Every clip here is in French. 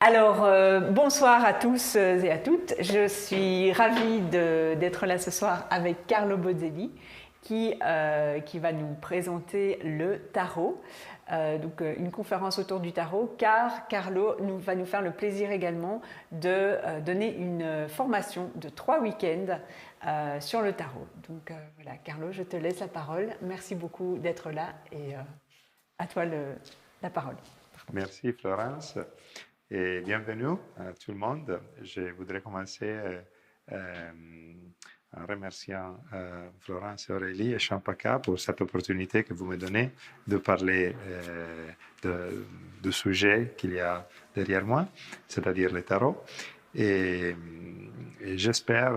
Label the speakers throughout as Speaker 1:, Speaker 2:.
Speaker 1: Alors, bonsoir à tous et à toutes. Je suis ravie d'être là ce soir avec Carlo Bozzelli qui va nous présenter le tarot. Une conférence autour du tarot, car Carlo va nous faire le plaisir également de donner une formation de 3 week-ends sur le tarot. Voilà, Carlo, je te laisse la parole. Merci beaucoup d'être là et à toi la parole.
Speaker 2: Merci Florence et bienvenue à tout le monde. Je voudrais commencer en remerciant Florence, Aurélie et Champaka pour cette opportunité que vous me donnez de parler du sujet qu'il y a derrière moi, c'est-à-dire le tarot. Et j'espère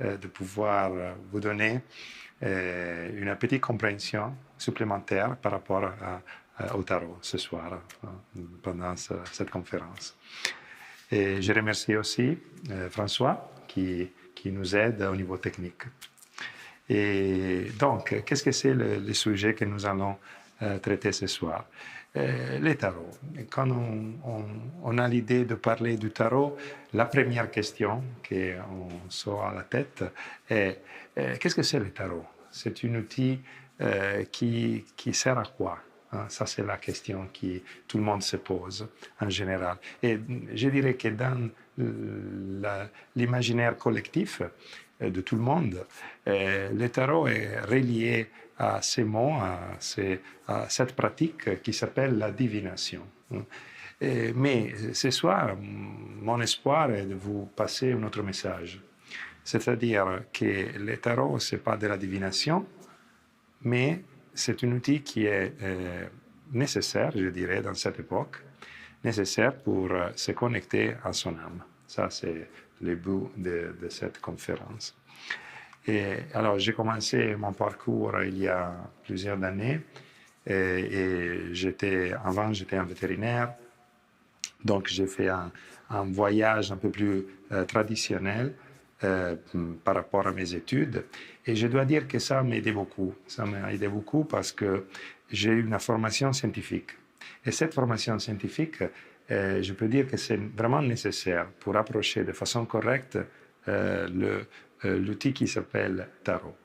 Speaker 2: de pouvoir vous donner une petite compréhension supplémentaire par rapport au tarot ce soir pendant cette conférence. Et je remercie aussi François qui nous aide au niveau technique. Et donc, qu'est-ce que c'est le sujet que nous allons traiter ce soir? Les tarots. Quand on a l'idée de parler du tarot, la première question qu'on sort à la tête est qu'est-ce que c'est le tarot? C'est un outil qui sert à quoi? Ça, c'est la question que tout le monde se pose en général. Et je dirais que dans l'imaginaire collectif de tout le monde, le tarot est relié à ces mots, à cette pratique qui s'appelle la divination. Mais ce soir, mon espoir est de vous passer un autre message. C'est-à-dire que le tarot, ce n'est pas de la divination, mais c'est un outil qui est nécessaire, je dirais, dans cette époque, nécessaire pour se connecter à son âme. Ça, c'est le but de cette conférence. Et alors, j'ai commencé mon parcours il y a plusieurs années. Avant, j'étais un vétérinaire. Donc, j'ai fait un voyage un peu plus traditionnel par rapport à mes études. Et je dois dire que ça m'a aidé beaucoup. Ça m'a aidé beaucoup parce que j'ai eu une formation scientifique. Et cette formation scientifique, je peux dire que c'est vraiment nécessaire pour approcher de façon correcte l'outil qui s'appelle tarot.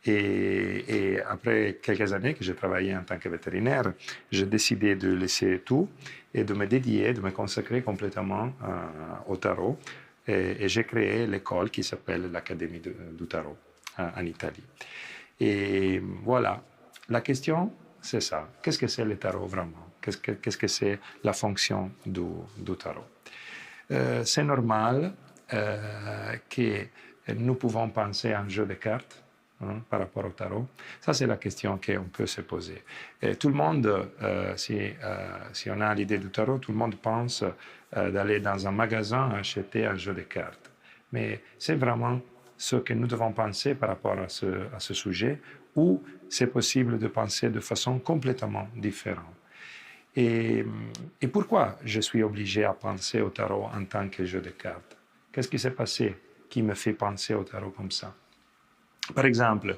Speaker 2: Et après quelques années que j'ai travaillé en tant que vétérinaire, j'ai décidé de laisser tout et de me dédier, de me consacrer complètement au tarot. Et j'ai créé l'école qui s'appelle l'Académie du Tarot en Italie. Et voilà, la question, c'est ça. Qu'est-ce que c'est le tarot vraiment? Qu'est-ce que c'est la fonction du tarot? C'est normal que nous pouvons penser à un jeu de cartes par rapport au tarot. Ça, c'est la question qu'on peut se poser. Et tout le monde, si on a l'idée du tarot, tout le monde pense d'aller dans un magasin acheter un jeu de cartes. Mais c'est vraiment ce que nous devons penser par rapport à ce sujet, ou c'est possible de penser de façon complètement différente. Et pourquoi je suis obligé à penser au tarot en tant que jeu de cartes? Qu'est-ce qui s'est passé qui me fait penser au tarot comme ça? Par exemple,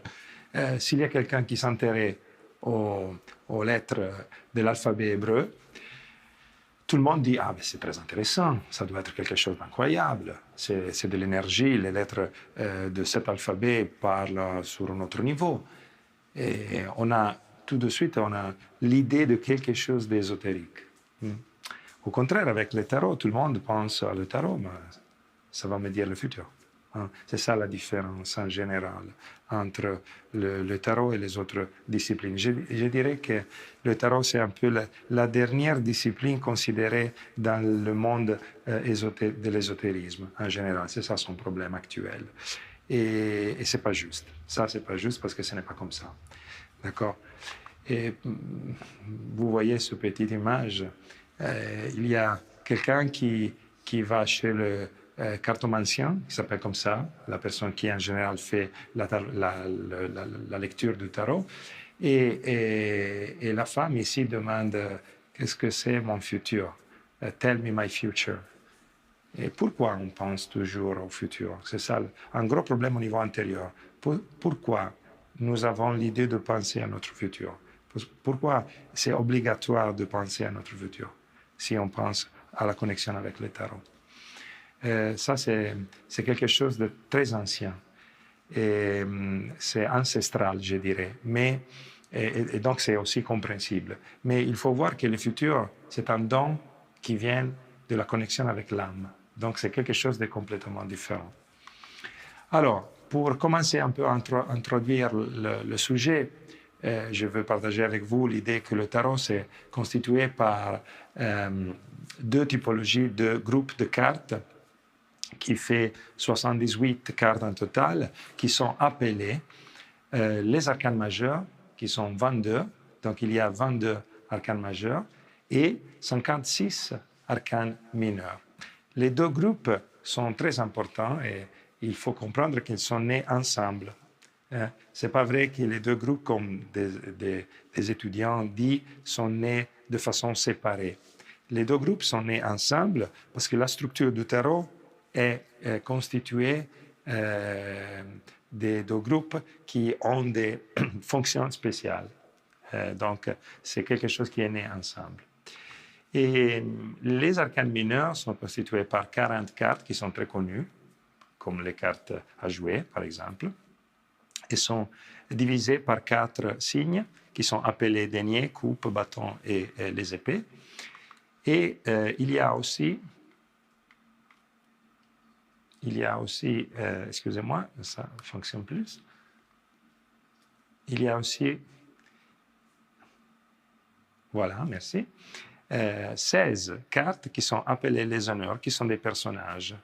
Speaker 2: s'il y a quelqu'un qui s'intéresse aux lettres de l'alphabet hébreu, tout le monde dit « Ah, c'est très intéressant, ça doit être quelque chose d'incroyable, c'est de l'énergie, les lettres de cet alphabet parlent sur un autre niveau. » Et tout de suite, on a l'idée de quelque chose d'ésotérique. Au contraire, avec le tarot, tout le monde pense à le tarot, mais ça va me dire le futur. C'est ça la différence en général entre le tarot et les autres disciplines. Je dirais que le tarot, c'est un peu la dernière discipline considérée dans le monde de l'ésotérisme en général. C'est ça son problème actuel. Et ce n'est pas juste. Ça, ce n'est pas juste parce que ce n'est pas comme ça. D'accord? Et vous voyez cette petite image. Il y a quelqu'un qui va chez le cartomancien, qui s'appelle comme ça, la personne qui en général fait la lecture du tarot. Et la femme ici demande qu'est-ce que c'est mon futur? Tell me my future. Et pourquoi on pense toujours au futur? C'est ça un gros problème au niveau antérieur. Pourquoi nous avons l'idée de penser à notre futur? Pourquoi c'est obligatoire de penser à notre futur si on pense à la connexion avec le tarot. Ça, c'est quelque chose de très ancien. Et c'est ancestral, je dirais. Mais, et donc, c'est aussi compréhensible. Mais il faut voir que le futur, c'est un don qui vient de la connexion avec l'âme. Donc, c'est quelque chose de complètement différent. Alors, pour commencer un peu à introduire le sujet, je veux partager avec vous l'idée que le tarot c'est constitué par deux typologies de groupes de cartes qui fait 78 cartes en total, qui sont appelées les arcanes majeurs, qui sont 22, donc il y a 22 arcanes majeurs, et 56 arcanes mineurs. Les deux groupes sont très importants et il faut comprendre qu'ils sont nés ensemble. Ce n'est pas vrai que les deux groupes, comme des étudiants disent, sont nés de façon séparée. Les deux groupes sont nés ensemble parce que la structure du tarot est constituée des deux groupes qui ont des fonctions spéciales. Donc, c'est quelque chose qui est né ensemble. Et les arcanes mineurs sont constitués par 40 cartes qui sont très connues, comme les cartes à jouer, par exemple, et sont divisées par 4 signes qui sont appelés denier, coupe, bâton et les épées. Et il y a aussi, excusez-moi, ça ne fonctionne plus. Il y a aussi, voilà, merci, 16 cartes qui sont appelées les honneurs, qui sont des personnages.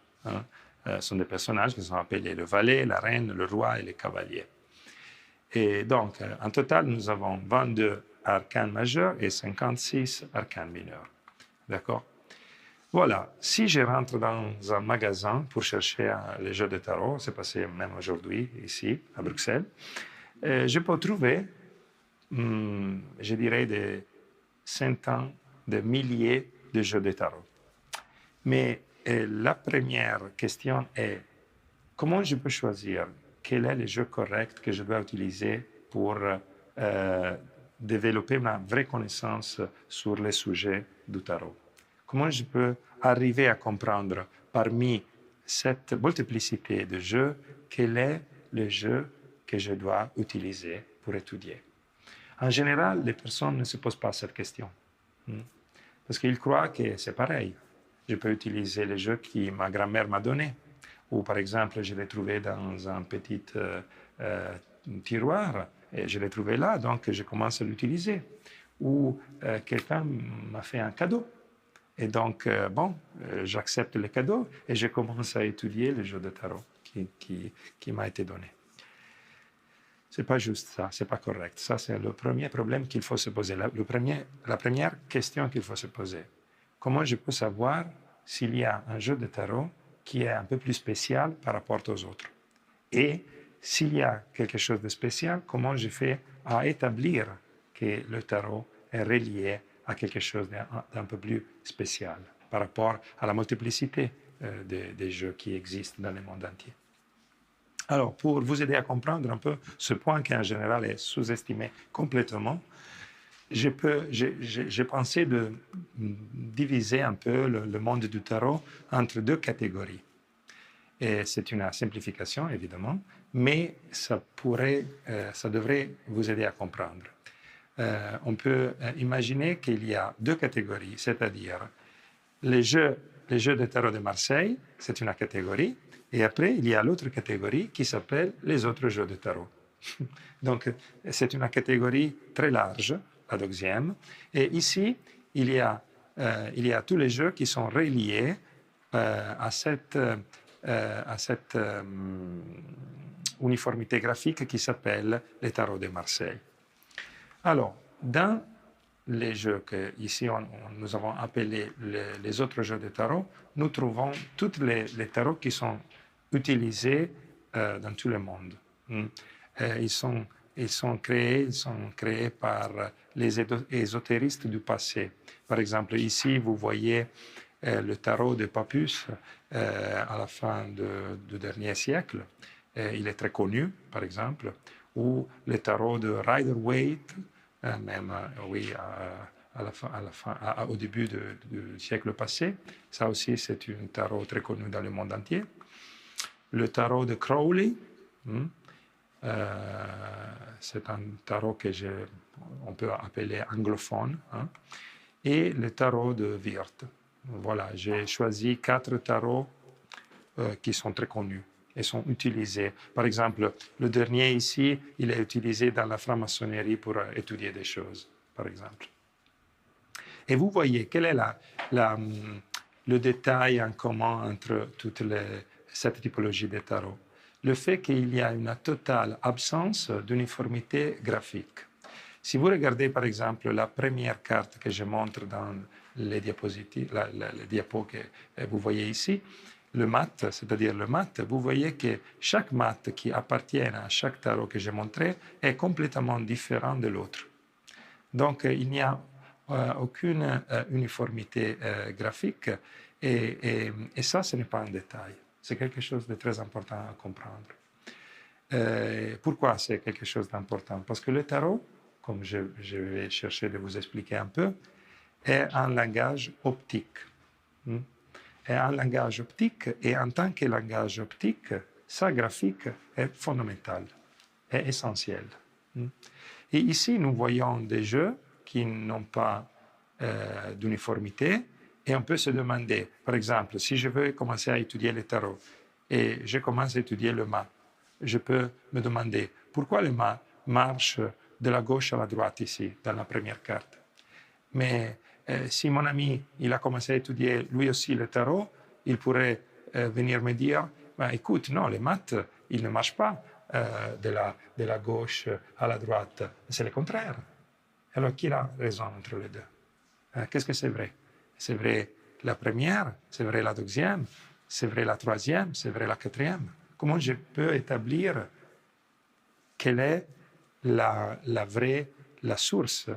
Speaker 2: Sont des personnages qui sont appelés le valet, la reine, le roi et les cavaliers. Et donc, en total, nous avons 22 arcanes majeurs et 56 arcanes mineurs. D'accord? Voilà, si je rentre dans un magasin pour chercher les jeux de tarot, c'est passé même aujourd'hui, ici, à Bruxelles, je peux trouver, je dirais, des centaines de milliers de jeux de tarot. Mais la première question est, comment je peux choisir quel est le jeu correct que je dois utiliser pour développer ma vraie connaissance sur les sujets du tarot? Comment je peux arriver à comprendre parmi cette multiplicité de jeux quel est le jeu que je dois utiliser pour étudier? En général, les personnes ne se posent pas cette question parce qu'ils croient que c'est pareil. Je peux utiliser les jeux que ma grand-mère m'a donnés. Ou par exemple, je l'ai trouvé dans un petit tiroir et je l'ai trouvé là, donc je commence à l'utiliser. Ou quelqu'un m'a fait un cadeau. Et donc, j'accepte le cadeau et je commence à étudier le jeu de tarot qui m'a été donné. Ce n'est pas juste ça, ce n'est pas correct. Ça, c'est le premier problème qu'il faut se poser. La première question qu'il faut se poser. Comment je peux savoir s'il y a un jeu de tarot qui est un peu plus spécial par rapport aux autres? Et s'il y a quelque chose de spécial, comment je fais à établir que le tarot est relié à quelque chose d'un peu plus spécial par rapport à la multiplicité des jeux qui existent dans le monde entier? Alors, pour vous aider à comprendre un peu ce point qui en général est sous-estimé complètement, j'ai pensé de diviser un peu le monde du tarot entre deux catégories. Et c'est une simplification, évidemment, mais ça devrait vous aider à comprendre. On peut imaginer qu'il y a deux catégories, c'est-à-dire les jeux de tarot de Marseille, c'est une catégorie, et après, il y a l'autre catégorie qui s'appelle les autres jeux de tarot. Donc, c'est une catégorie très large, la deuxième. Et ici, il y a tous les jeux qui sont reliés à cette uniformité graphique qui s'appelle les tarots de Marseille. Alors, dans les jeux que ici nous avons appelés les autres jeux de tarot, nous trouvons tous les tarots qui sont utilisés dans tout le monde. Ils sont créés par les ésotéristes du passé. Par exemple, ici, vous voyez le tarot de Papus à la fin du dernier siècle. Il est très connu, par exemple. Ou le tarot de Rider-Waite, même au début du siècle passé. Ça aussi, c'est un tarot très connu dans le monde entier. Le tarot de Crowley, c'est un tarot on peut appeler anglophone, et le tarot de Wirth. Voilà, j'ai choisi 4 tarots qui sont très connus et sont utilisés. Par exemple, le dernier ici, il est utilisé dans la franc-maçonnerie pour étudier des choses, par exemple. Et vous voyez, quel est le détail en commun entre cette typologie de tarot? Le fait qu'il y a une totale absence d'uniformité graphique. Si vous regardez par exemple la première carte que je montre dans les diapositives, les diapos que vous voyez ici, le mat, c'est-à-dire le mat, vous voyez que chaque mat qui appartient à chaque tarot que j'ai montré est complètement différent de l'autre. Donc il n'y a aucune uniformité graphique et ça, ce n'est pas un détail. C'est quelque chose de très important à comprendre. Pourquoi c'est quelque chose d'important? Parce que le tarot, comme je vais chercher de vous expliquer un peu, est un langage optique. Est un langage optique et en tant que langage optique, sa graphique est fondamentale, est essentielle. Et ici, nous voyons des jeux qui n'ont pas d'uniformité et on peut se demander, par exemple, si je veux commencer à étudier le tarot et je commence à étudier le mât, je peux me demander pourquoi le mât marche de la gauche à la droite ici, dans la première carte. Mais si mon ami il a commencé à étudier lui aussi le tarot, il pourrait venir me dire, écoute, non, les maths, ils ne marchent pas de la gauche à la droite, c'est le contraire. Alors, qui a raison entre les deux? Qu'est-ce que c'est vrai? C'est vrai la première, c'est vrai la deuxième, c'est vrai la troisième, c'est vrai la quatrième. Comment je peux établir quelle est la source,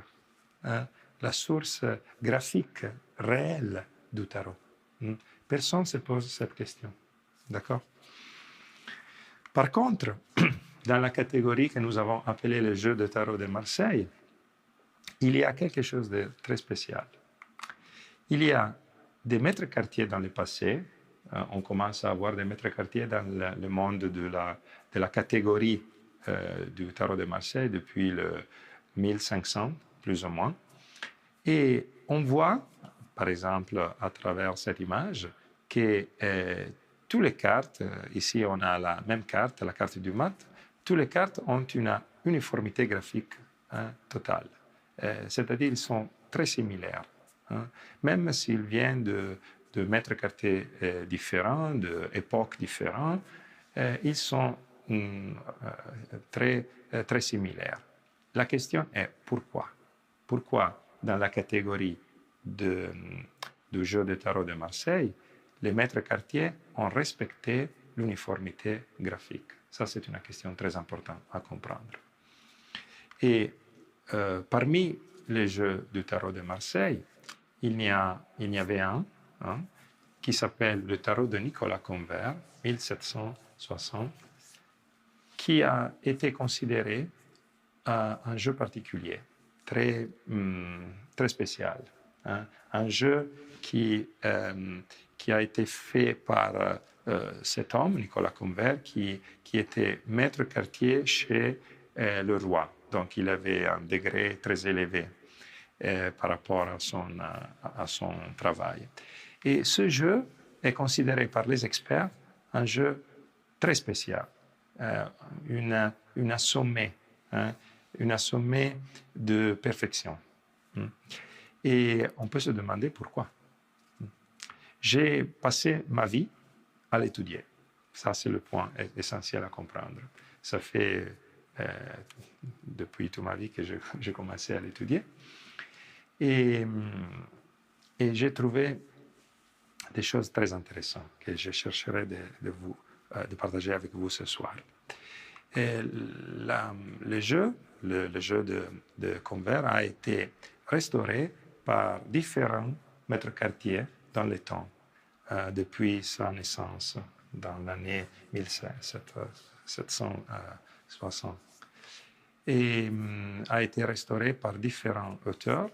Speaker 2: la source graphique réelle du tarot? Personne ne se pose cette question. D'accord? Par contre, dans la catégorie que nous avons appelée le jeu de tarot de Marseille, il y a quelque chose de très spécial. Il y a des maîtres quartiers dans le passé. On commence à avoir des maîtres quartiers dans le monde de la catégorie du tarot de Marseille depuis le 1500, plus ou moins. Et on voit, par exemple, à travers cette image, que toutes les cartes, ici on a la même carte, la carte du mat, toutes les cartes ont une uniformité graphique totale. C'est-à-dire qu'ils sont très similaires. Même s'ils viennent de maîtres quartiers différents, d'époques différentes, ils sont très, très similaires. La question est pourquoi? Pourquoi dans la catégorie du jeu de tarot de Marseille, les maîtres quartiers ont respecté l'uniformité graphique? Ça, c'est une question très importante à comprendre. Et parmi les jeux du tarot de Marseille, il y avait un qui s'appelle le tarot de Nicolas Convert, 1760, qui a été considéré un jeu particulier, très, très spécial. Un jeu qui a été fait par cet homme, Nicolas Convert, qui était maître quartier chez le roi. Donc, il avait un degré très élevé par rapport à son travail. Et ce jeu est considéré par les experts un jeu très spécial, une sommet de perfection. Et on peut se demander pourquoi. J'ai passé ma vie à l'étudier. Ça, c'est le point essentiel à comprendre. Ça fait depuis toute ma vie que j'ai commencé à l'étudier. Et j'ai trouvé des choses très intéressantes que je chercherai de partager avec vous ce soir. Le jeu de Convert a été restauré par différents maîtres quartiers dans le temps, depuis sa naissance, dans l'année 1760. Et a été restauré par différents auteurs.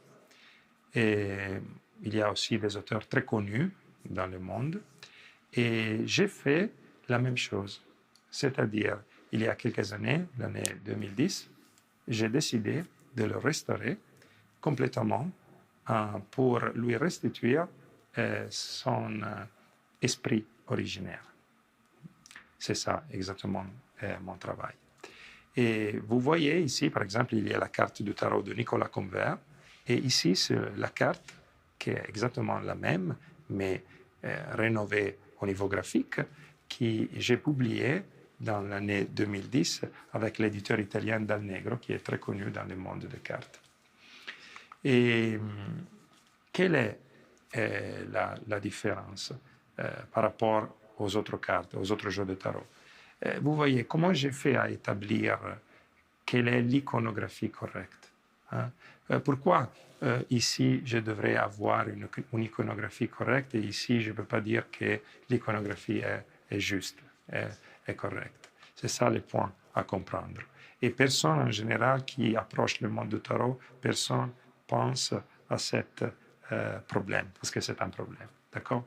Speaker 2: Et il y a aussi des auteurs très connus dans le monde. Et j'ai fait la même chose. C'est-à-dire, il y a quelques années, l'année 2010, j'ai décidé de le restaurer complètement pour lui restituer son esprit originaire. C'est ça exactement mon travail. Et vous voyez ici, par exemple, il y a la carte du tarot de Nicolas Convert. Et ici, c'est la carte qui est exactement la même, mais rénovée au niveau graphique, que j'ai publiée dans l'année 2010 avec l'éditeur italien Dal Negro, qui est très connu dans le monde des cartes. Et quelle est la différence par rapport aux autres cartes, aux autres jeux de tarot? Vous voyez comment j'ai fait à établir quelle est l'iconographie correcte. Hein? Pourquoi ici je devrais avoir une iconographie correcte et ici je ne peux pas dire que l'iconographie est juste, est correcte. C'est ça le point à comprendre. Et personne en général qui approche le monde du tarot, personne pense à ce problème, parce que c'est un problème. D'accord?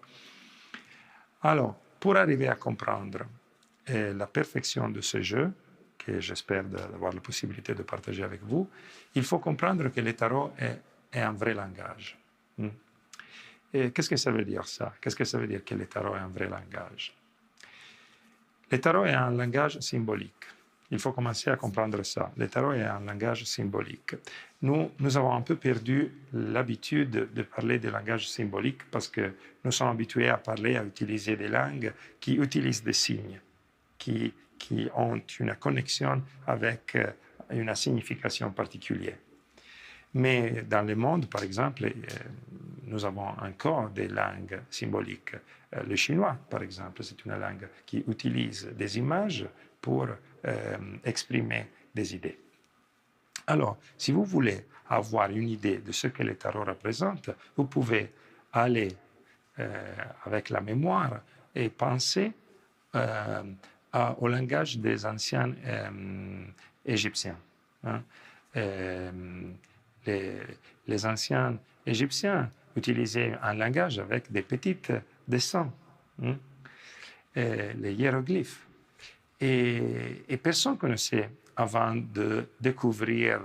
Speaker 2: Alors, pour arriver à comprendre la perfection de ce jeu, que j'espère avoir la possibilité de partager avec vous, il faut comprendre que le tarot est un vrai langage. Et qu'est-ce que ça veut dire ça? Qu'est-ce que ça veut dire que le tarot est un vrai langage? Le tarot est un langage symbolique. Il faut commencer à comprendre ça. Le tarot est un langage symbolique. Nous avons un peu perdu l'habitude de parler de langage symbolique parce que nous sommes habitués à parler, à utiliser des langues qui utilisent des signes, qui ont une connexion avec une signification particulière. Mais dans le monde, par exemple, nous avons encore des langues symboliques. Le chinois, par exemple, c'est une langue qui utilise des images pour exprimer des idées. Alors, si vous voulez avoir une idée de ce que le tarot représente, vous pouvez aller avec la mémoire et penser au langage des anciens Égyptiens. Hein. Les anciens Égyptiens utilisaient un langage avec des petits dessins, les hiéroglyphes. Et personne ne connaissait, avant de découvrir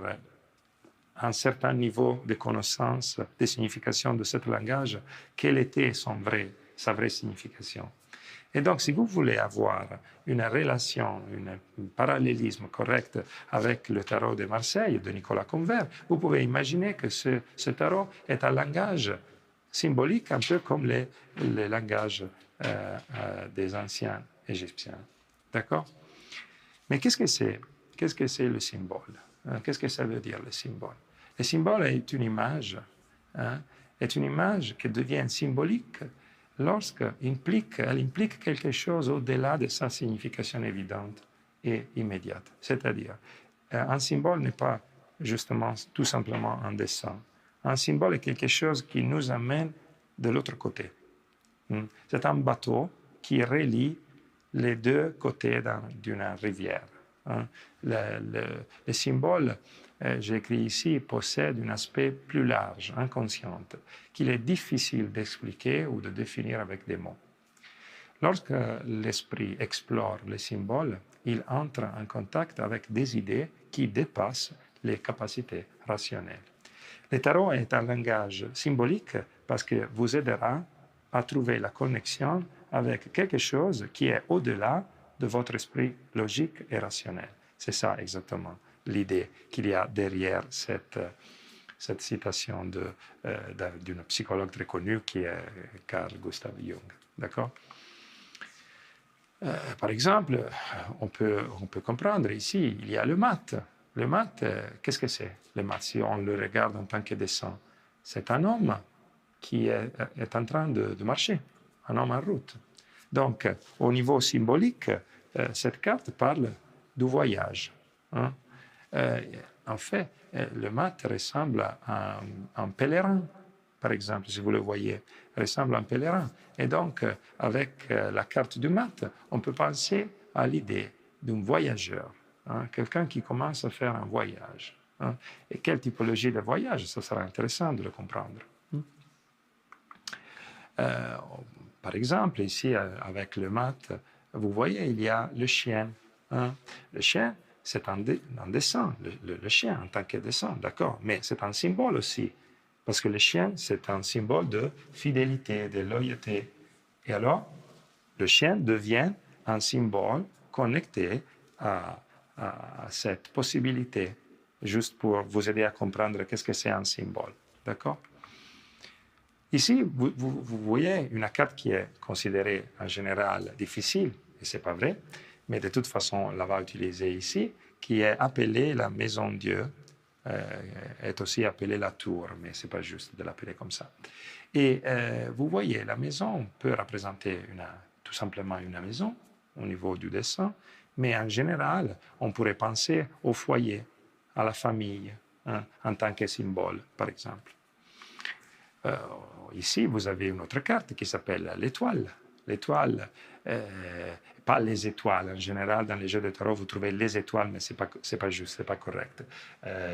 Speaker 2: un certain niveau de connaissance, de signification de ce langage, quelle était sa vraie signification. Et donc, si vous voulez avoir une relation, un parallélisme correct avec le tarot de Marseille de Nicolas Convert, vous pouvez imaginer que ce tarot est un langage symbolique, un peu comme le langage des anciens Égyptiens. D'accord? Mais qu'est-ce que c'est? Qu'est-ce que c'est le symbole? Qu'est-ce que ça veut dire, le symbole? Le symbole est une image, est une image qui devient symbolique lorsqu'elle implique quelque chose au-delà de sa signification évidente et immédiate. C'est-à-dire, un symbole n'est pas justement tout simplement un dessin. Un symbole est quelque chose qui nous amène de l'autre côté. C'est un bateau qui relie les deux côtés d'une rivière. Le symbole, j'ai écrit ici, possède un aspect plus large, inconscient, qu'il est difficile d'expliquer ou de définir avec des mots. Lorsque l'esprit explore les symboles, il entre en contact avec des idées qui dépassent les capacités rationnelles. Le tarot est un langage symbolique parce que vous aidera à trouver la connexion avec quelque chose qui est au-delà de votre esprit logique et rationnel. C'est ça exactement l'idée qu'il y a derrière cette citation d'une psychologue très connue qui est Carl Gustav Jung. D'accord? Par exemple, on peut comprendre ici, il y a le mat. Le mat, qu'est-ce que c'est? Le mat, si on le regarde en tant que dessin, c'est un homme qui est en train de marcher, un homme en route. Donc, au niveau symbolique, cette carte parle du voyage. En fait, le mat ressemble à un pèlerin, par exemple, si vous le voyez, ressemble à un pèlerin. Et donc, avec la carte du mat, on peut penser à l'idée d'un voyageur, quelqu'un qui commence à faire un voyage. hein. Et quelle typologie de voyage? Ça sera intéressant de le comprendre. Par exemple, ici, avec le mat, vous voyez, il y a le chien. Hein. Le chien, c'est un dessin, le chien en tant que dessin, d'accord, mais c'est un symbole aussi, parce que le chien, c'est un symbole de fidélité, de loyauté. Et alors, le chien devient un symbole connecté à cette possibilité, juste pour vous aider à comprendre qu'est-ce que c'est un symbole, d'accord? Ici, vous voyez une carte qui est considérée en général difficile, et ce n'est pas vrai, mais de toute façon, on la va utiliser ici, qui est appelée la maison Dieu, est aussi appelée la tour, mais ce n'est pas juste de l'appeler comme ça. Et vous voyez, la maison peut représenter tout simplement une maison au niveau du dessin, mais en général, on pourrait penser au foyer, à la famille, hein, en tant que symbole, par exemple. Ici, vous avez une autre carte qui s'appelle l'étoile. L'étoile, pas les étoiles. En général, dans les jeux de tarot, vous trouvez les étoiles, mais ce n'est pas juste, ce n'est pas correct.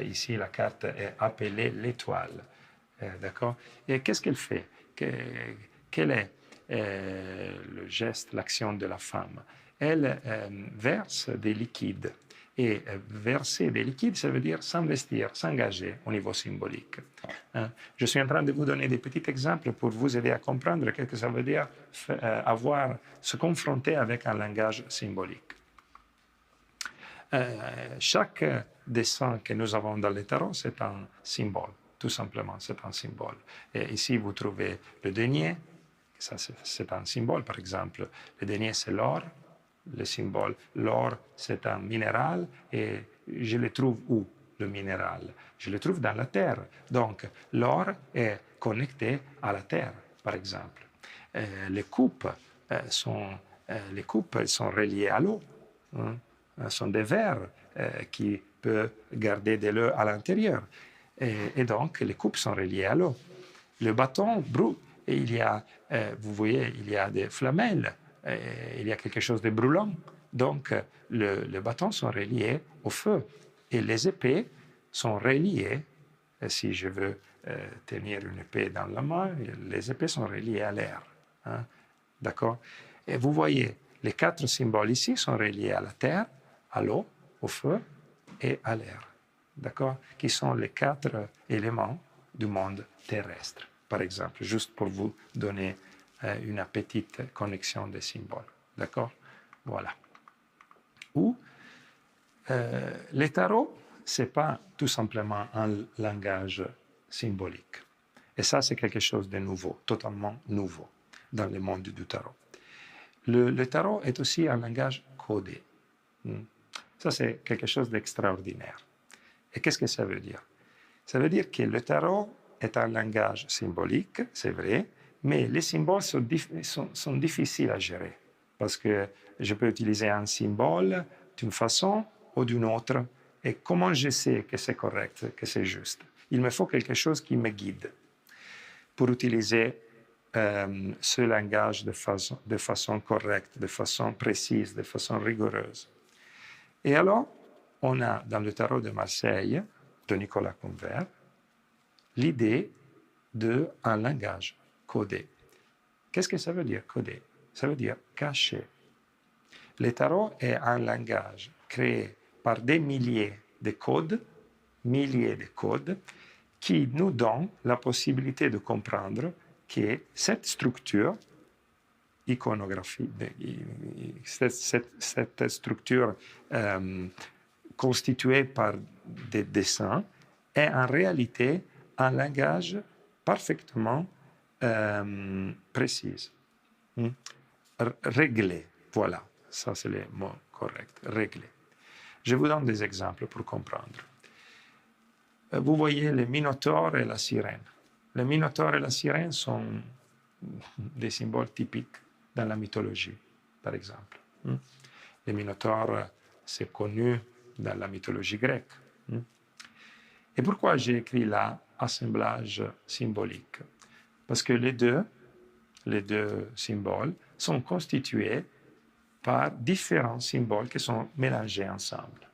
Speaker 2: Ici, la carte est appelée l'étoile. D'accord? Et qu'est-ce qu'elle fait? Quel est le geste, l'action de la femme? Elle verse des liquides. Et verser des liquides, ça veut dire s'investir, s'engager au niveau symbolique. Je suis en train de vous donner des petits exemples pour vous aider à comprendre ce que ça veut dire se confronter avec un langage symbolique. Chaque dessin que nous avons dans le tarot, c'est un symbole, tout simplement, c'est un symbole. Et ici, vous trouvez le denier, ça c'est un symbole, par exemple. Le denier, c'est l'or. Le symbole, l'or, c'est un minéral, et je le trouve où, le minéral? Je le trouve dans la terre. Donc, l'or est connecté à la terre, par exemple. Les coupes sont reliées à l'eau. Hein. Sont des verres qui peuvent garder de l'eau à l'intérieur. Et donc, les coupes sont reliées à l'eau. Le bâton brûle, et vous voyez, il y a des flamelles. Il y a quelque chose de brûlant. Donc, les bâtons sont reliés au feu. Et les épées sont reliées, si je veux tenir une épée dans la main, les épées sont reliées à l'air. Hein? D'accord? Et vous voyez, les 4 symboles ici sont reliés à la terre, à l'eau, au feu et à l'air. D'accord? Qui sont les 4 éléments du monde terrestre, par exemple, juste pour vous donner une petite connexion des symboles. D'accord? Voilà. Ou les tarots, ce n'est pas tout simplement un langage symbolique. Et ça, c'est quelque chose de nouveau, totalement nouveau dans le monde du tarot. Le tarot est aussi un langage codé. Ça, c'est quelque chose d'extraordinaire. Et qu'est-ce que ça veut dire? Ça veut dire que le tarot est un langage symbolique, c'est vrai, mais les symboles sont difficiles à gérer, parce que je peux utiliser un symbole d'une façon ou d'une autre, et comment je sais que c'est correct, que c'est juste? Il me faut quelque chose qui me guide pour utiliser ce langage de façon correcte, de façon précise, de façon rigoureuse. Et alors, on a dans le tarot de Marseille, de Nicolas Convert, l'idée d'un langage codé. Qu'est-ce que ça veut dire codé? Ça veut dire caché. Le tarot est un langage créé par des milliers de codes qui nous donnent la possibilité de comprendre que cette structure iconographique, cette structure constituée par des dessins est en réalité un langage parfaitement précis, réglé. Voilà, ça c'est le mot correct, réglé. Je vous donne des exemples pour comprendre. Vous voyez le minotaure et la sirène. Le minotaure et la sirène sont des symboles typiques dans la mythologie, par exemple. Le minotaure, c'est connu dans la mythologie grecque. Et pourquoi j'ai écrit là assemblage symbolique? Parce que les deux symboles sont constitués par différents symboles qui sont mélangés ensemble.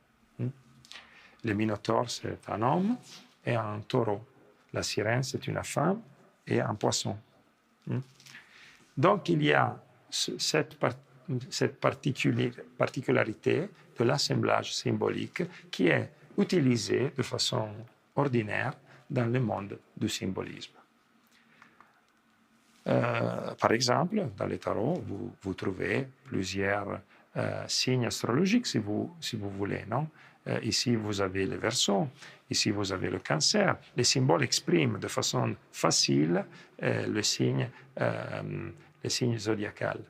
Speaker 2: Le minotaure, c'est un homme et un taureau. La sirène, c'est une femme et un poisson. Donc, il y a cette particularité de l'assemblage symbolique qui est utilisée de façon ordinaire dans le monde du symbolisme. Par exemple, dans les tarots, vous trouvez plusieurs signes astrologiques, si vous voulez, non? Ici, vous avez le Verseau, ici, vous avez le Cancer. Les symboles expriment de façon facile le signe zodiacal.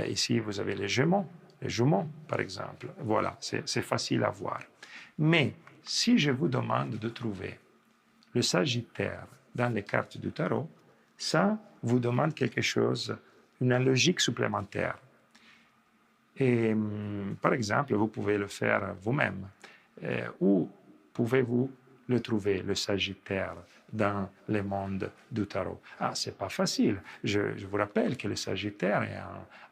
Speaker 2: Ici, vous avez les jumeaux, par exemple. Voilà, c'est facile à voir. Mais si je vous demande de trouver le Sagittaire dans les cartes du tarot, ça vous demande quelque chose, une logique supplémentaire. Et par exemple, vous pouvez le faire vous-même. Où pouvez-vous le trouver, le Sagittaire, dans le monde du tarot? Ah, c'est pas facile. Je vous rappelle que le Sagittaire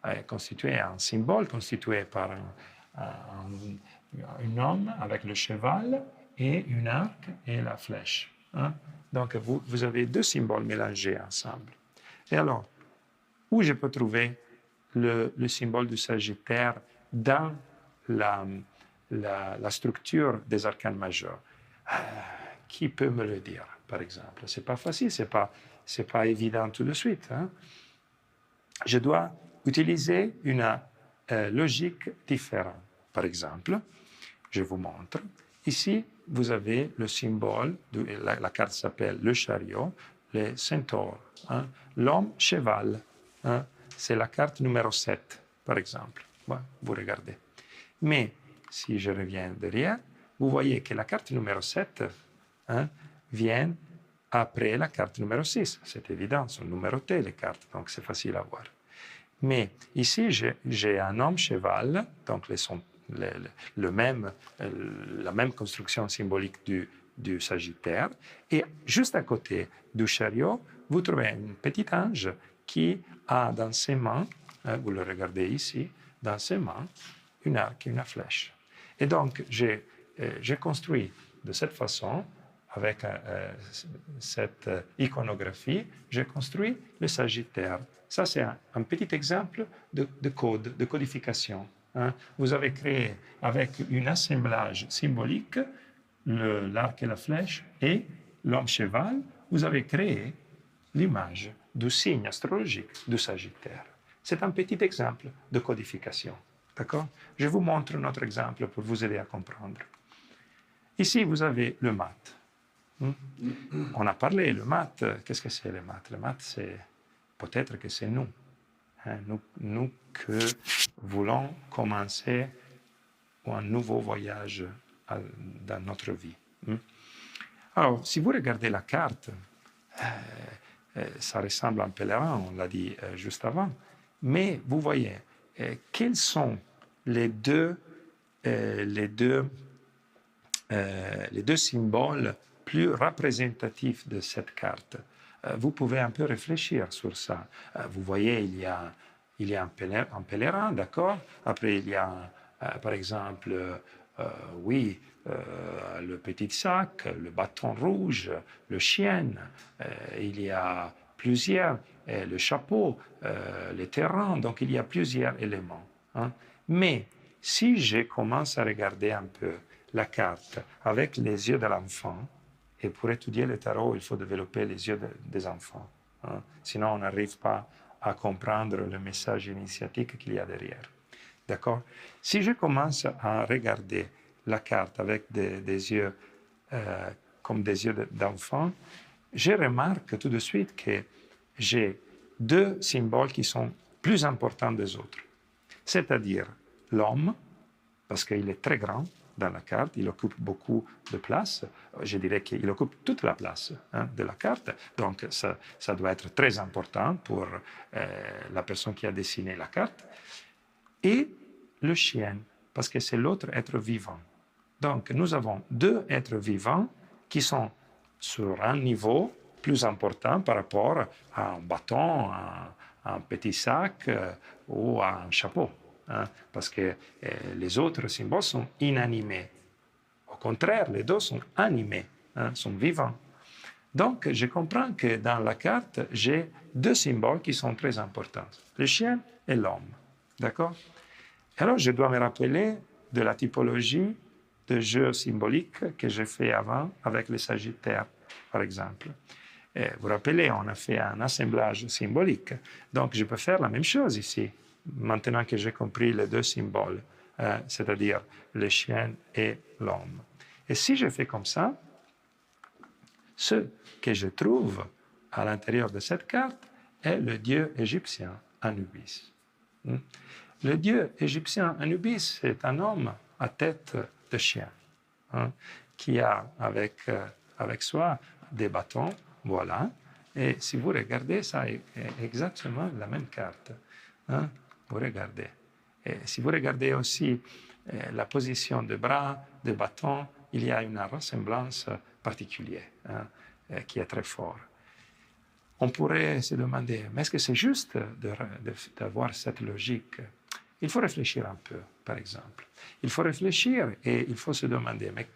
Speaker 2: est constitué un symbole constitué par un homme avec le cheval et une arc et la flèche. Hein? Donc, vous avez deux symboles mélangés ensemble. Et alors, où je peux trouver le symbole du Sagittaire dans la structure des arcanes majeurs? Qui peut me le dire, par exemple? C'est pas facile, c'est pas évident tout de suite. Hein? Je dois utiliser une logique différente. Par exemple, je vous montre. Ici, vous avez le symbole, la carte s'appelle le chariot, le centaure, hein? L'homme cheval. Hein? C'est la carte numéro 7, par exemple. Ouais, vous regardez. Mais si je reviens derrière, vous voyez que la carte numéro 7 vient après la carte numéro 6. C'est évident, sont numérotées les cartes, donc c'est facile à voir. Mais ici, j'ai un homme cheval, donc la même construction symbolique du Sagittaire, et juste à côté du chariot, vous trouvez un petit ange qui a dans ses mains, vous le regardez ici, dans ses mains, une arc et une flèche. Et donc, j'ai construit de cette façon, avec cette iconographie, j'ai construit le Sagittaire. Ça, c'est un petit exemple de code, de codification. Hein. Vous avez créé, avec un assemblage symbolique, l'arc et la flèche et l'homme-cheval, vous avez créé l'image du signe astrologique du Sagittaire. C'est un petit exemple de codification. D'accord? Je vous montre un autre exemple pour vous aider à comprendre. Ici, vous avez le maths. On a parlé, le maths, qu'est-ce que c'est le maths? Le maths, c'est peut-être que c'est nous. Hein, nous que voulons commencer un nouveau voyage dans notre vie. Alors, si vous regardez la carte, ça ressemble à un pèlerin, on l'a dit juste avant, mais vous voyez, quels sont les deux symboles plus représentatifs de cette carte? Vous pouvez un peu réfléchir sur ça. Vous voyez, il y a un pèlerin, d'accord? Après, il y a, par exemple, le petit sac, le bâton rouge, le chien. Il y a plusieurs, le chapeau, les terrains. Donc, il y a plusieurs éléments. Hein? Mais si je commence à regarder un peu la carte avec les yeux de l'enfant, et pour étudier le tarot, il faut développer les yeux des enfants. Hein? Sinon, on n'arrive pas à comprendre le message initiatique qu'il y a derrière. D'accord? Si je commence à regarder la carte avec des yeux comme des yeux d'enfant, je remarque tout de suite que j'ai deux symboles qui sont plus importants des autres. C'est-à-dire l'homme, parce qu'il est très grand dans la carte, il occupe beaucoup de place. Je dirais qu'il occupe toute la place de la carte. Donc, ça doit être très important pour la personne qui a dessiné la carte. Et le chien, parce que c'est l'autre être vivant. Donc, nous avons deux êtres vivants qui sont sur un niveau plus important par rapport à un bâton, à un petit sac ou à un chapeau. Hein, parce que les autres symboles sont inanimés. contraire, les deux sont animés, sont vivants. Donc, je comprends que dans la carte, j'ai deux symboles qui sont très importants, le chien et l'homme. D'accord? Alors, je dois me rappeler de la typologie de jeu symbolique que j'ai fait avant avec le Sagittaire, par exemple. Et vous vous rappelez, on a fait un assemblage symbolique. Donc, je peux faire la même chose ici, maintenant que j'ai compris les deux symboles, c'est-à-dire le chien et l'homme. Et si je fais comme ça, ce que je trouve à l'intérieur de cette carte est le dieu égyptien Anubis. Le dieu égyptien Anubis est un homme à tête de chien, qui a avec soi des bâtons, voilà. Et si vous regardez, ça est exactement la même carte. Vous regardez. Et si vous regardez aussi la position des bras, des bâtons, il y a une ressemblance particulière qui est très forte. On pourrait se demander, mais est-ce que c'est juste d'avoir cette logique? Il faut réfléchir un peu, par exemple. Il faut réfléchir et il faut se demander, mais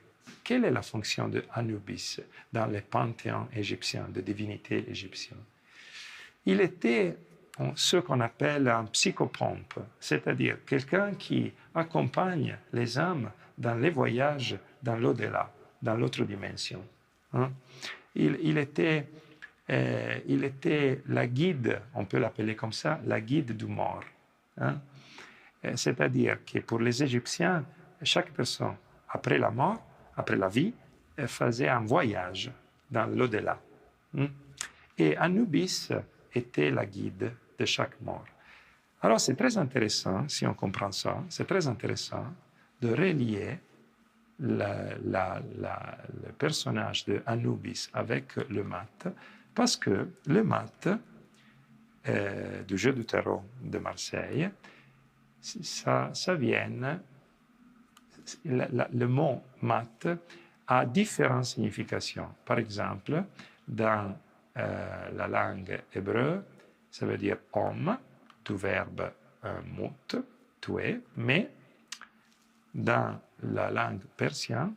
Speaker 2: quelle est la fonction de Anubis dans les panthéons égyptiens, de divinités égyptiennes? Il était ce qu'on appelle un psychopompe, c'est-à-dire quelqu'un qui accompagne les âmes dans les voyages dans l'au-delà, dans l'autre dimension. Il était la guide, on peut l'appeler comme ça, la guide du mort. C'est-à-dire que pour les Égyptiens, chaque personne, après la mort, après la vie, faisait un voyage dans l'au-delà. Et Anubis était la guide de chaque mort. Alors c'est très intéressant, si on comprend ça, c'est très intéressant de relier le personnage de Anubis avec le mat, parce que le mat du jeu du tarot de Marseille, ça vient, le mot mat a différentes significations. Par exemple, dans la langue hébreu, ça veut dire homme, du verbe mut, tuer, mais dans la langue persienne,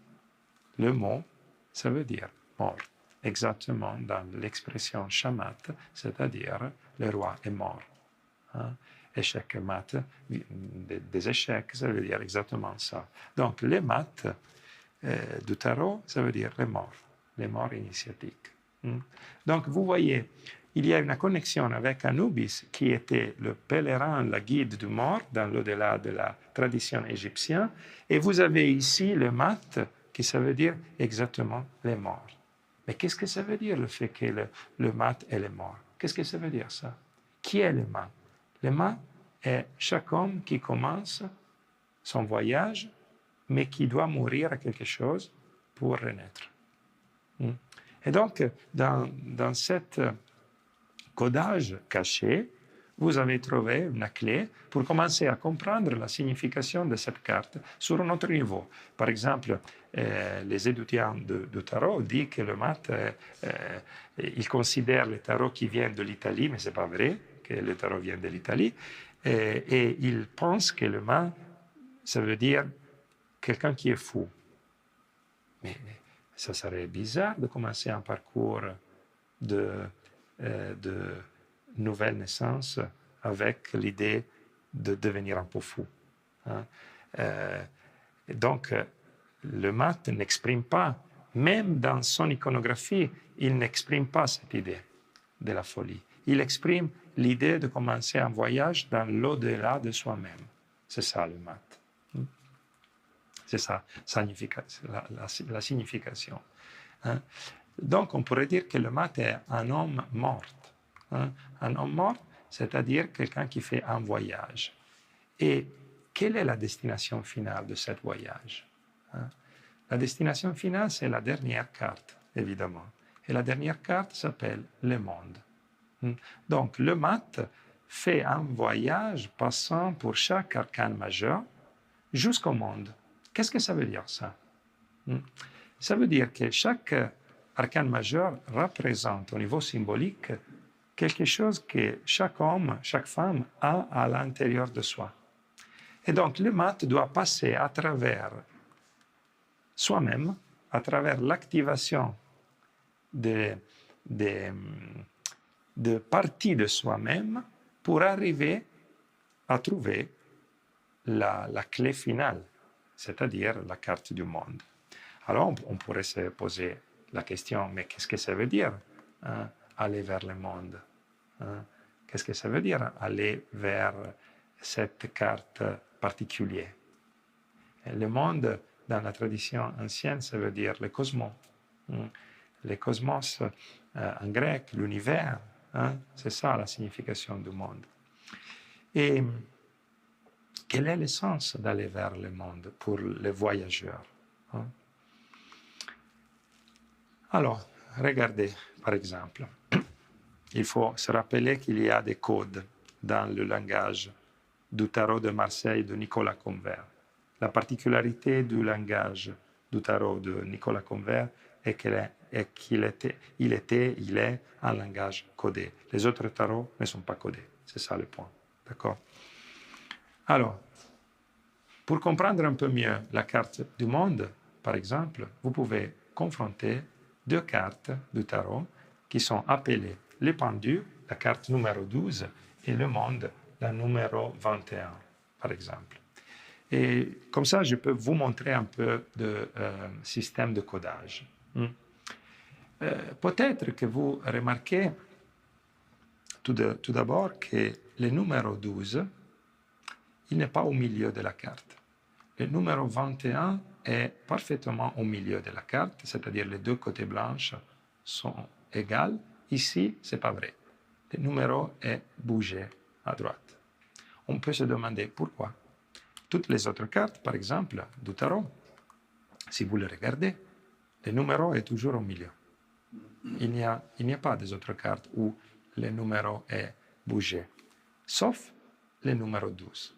Speaker 2: le mot, ça veut dire mort. Exactement dans l'expression shamat, c'est-à-dire le roi est mort. Échec et mat, des échecs, ça veut dire exactement ça. Donc, les maths du tarot, ça veut dire les morts initiatiques. Donc, vous voyez, il y a une connexion avec Anubis, qui était le pèlerin, la guide du mort, dans l'au-delà de la tradition égyptienne. Et vous avez ici le mat, qui ça veut dire exactement les morts. Mais qu'est-ce que ça veut dire, le fait que le mat est les morts? Qu'est-ce que ça veut dire, ça? Qui est le mat? Le mat est chaque homme qui commence son voyage, mais qui doit mourir à quelque chose pour renaître. Et donc, dans cet codage caché, vous avez trouvé une clé pour commencer à comprendre la signification de cette carte sur un autre niveau. Par exemple, les étudiants du tarot disent que le mat, ils considèrent le tarot qui vient de l'Italie, mais ce n'est pas vrai que le tarot vient de l'Italie, et ils pensent que le mat, ça veut dire quelqu'un qui est fou. Mais ça serait bizarre de commencer un parcours de nouvelle naissance avec l'idée de devenir un peu fou. Donc, le mat n'exprime pas, même dans son iconographie, il n'exprime pas cette idée de la folie. Il exprime l'idée de commencer un voyage dans l'au-delà de soi-même. C'est ça le mat. C'est ça la signification. Donc, on pourrait dire que le mat est un homme mort. Un homme mort, c'est-à-dire quelqu'un qui fait un voyage. Et quelle est la destination finale de ce voyage? La destination finale, c'est la dernière carte, évidemment. Et la dernière carte s'appelle le monde. Donc, le mat fait un voyage passant pour chaque arcane majeur jusqu'au monde. Qu'est-ce que ça veut dire, ça? Ça veut dire que chaque arcane majeur représente au niveau symbolique quelque chose que chaque homme, chaque femme a à l'intérieur de soi. Et donc, le mat doit passer à travers soi-même à travers l'activation de parties de soi-même pour arriver à trouver la clé finale, c'est-à-dire la carte du monde. Alors on pourrait se poser la question, mais qu'est-ce que ça veut dire aller vers le monde? Qu'est-ce que ça veut dire aller vers cette carte particulière? Le monde, dans la tradition ancienne, ça veut dire le cosmos. Le cosmos, en grec, l'univers, c'est ça la signification du monde. Et quel est le sens d'aller vers le monde pour les voyageurs? Alors, regardez, par exemple, il faut se rappeler qu'il y a des codes dans le langage du tarot de Marseille de Nicolas Convert. La particularité du langage du tarot de Nicolas Convert est qu'il est un langage codé. Les autres tarots ne sont pas codés. C'est ça le point. D'accord? Alors, pour comprendre un peu mieux la carte du monde, par exemple, vous pouvez confronter deux cartes du tarot qui sont appelées les pendus, la carte numéro 12, et le monde, la numéro 21, par exemple. Et comme ça, je peux vous montrer un peu de système de codage. Peut-être que vous remarquez tout d'abord que le numéro 12, il n'est pas au milieu de la carte. Le numéro 21 est parfaitement au milieu de la carte, c'est-à-dire les deux côtés blanches sont égaux. Ici, ce n'est pas vrai. Le numéro est bougé à droite. On peut se demander pourquoi. Toutes les autres cartes, par exemple, du tarot, si vous le regardez, le numéro est toujours au milieu. Il n'y a pas des autres cartes où le numéro est bougé, sauf le numéro 12.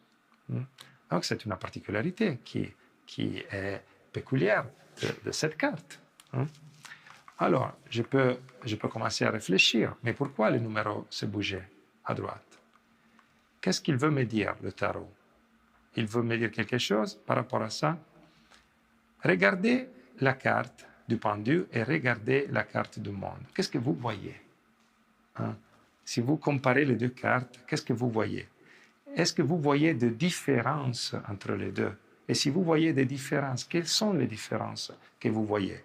Speaker 2: Donc, c'est une particularité qui est peculière de cette carte. Alors, je peux commencer à réfléchir, mais pourquoi le numéro s'est bougé à droite? Qu'est-ce qu'il veut me dire, le tarot? Il veut me dire quelque chose par rapport à ça? Regardez la carte du pendu et regardez la carte du monde. Qu'est-ce que vous voyez? Si vous comparez les deux cartes, qu'est-ce que vous voyez? Est-ce que vous voyez des différences entre les deux? Et si vous voyez des différences, quelles sont les différences que vous voyez?